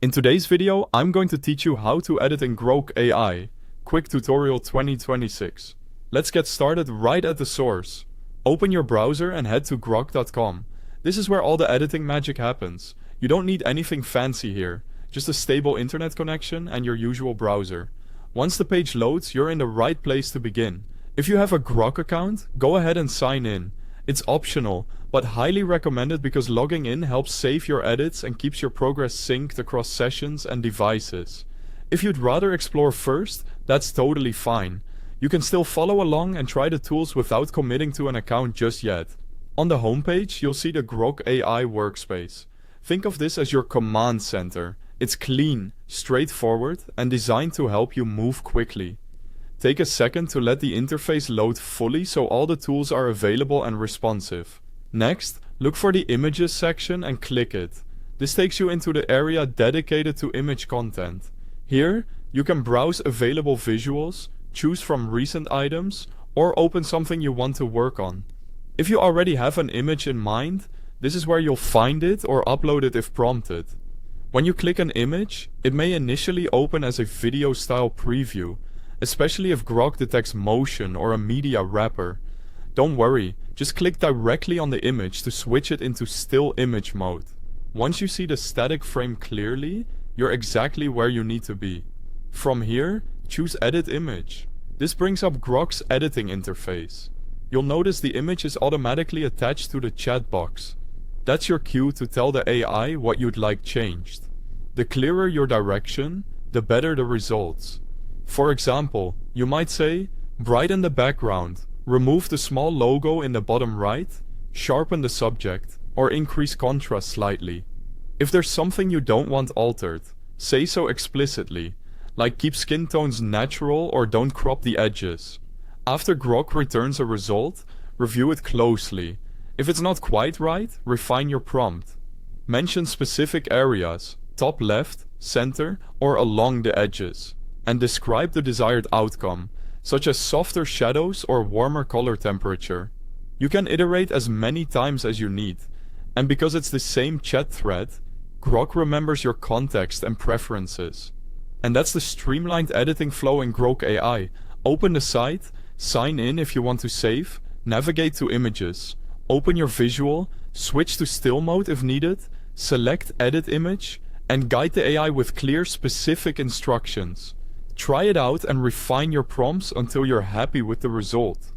In today's video, I'm going to teach you how to edit in Grok AI. Quick Tutorial 2026. Let's get started right at the source. Open your browser and head to grok.com. This is where all the editing magic happens. You don't need anything fancy here, just a stable internet connection and your usual browser. Once the page loads, you're in the right place to begin. If you have a Grok account, go ahead and sign in. It's optional, but highly recommended because logging in helps save your edits and keeps your progress synced across sessions and devices. If you'd rather explore first, that's totally fine. You can still follow along and try the tools without committing to an account just yet. On the homepage, you'll see the Grok AI Workspace. Think of this as your command center. It's clean, straightforward, and designed to help you move quickly. Take a second to let the interface load fully so all the tools are available and responsive. Next, look for the Images section and click it. This takes you into the area dedicated to image content. Here, you can browse available visuals, choose from recent items, or open something you want to work on. If you already have an image in mind, this is where you'll find it or upload it if prompted. When you click an image, it may initially open as a video-style preview, especially if Grok detects motion or a media wrapper. Don't worry, just click directly on the image to switch it into still image mode. Once you see the static frame clearly, you're exactly where you need to be. From here, choose Edit Image. This brings up Grok's editing interface. You'll notice the image is automatically attached to the chat box. That's your cue to tell the AI what you'd like changed. The clearer your direction, the better the results. For example, you might say, brighten the background, remove the small logo in the bottom right, sharpen the subject, or increase contrast slightly. If there's something you don't want altered, say so explicitly, like keep skin tones natural or don't crop the edges. After Grok returns a result, review it closely. If it's not quite right, refine your prompt. Mention specific areas, top left, center, or along the edges, and describe the desired outcome, such as softer shadows or warmer color temperature. You can iterate as many times as you need, and because it's the same chat thread, Grok remembers your context and preferences. And that's the streamlined editing flow in Grok AI. Open the site, sign in if you want to save, navigate to images, open your visual, switch to still mode if needed, select edit image, and guide the AI with clear, specific instructions. Try it out and refine your prompts until you're happy with the result.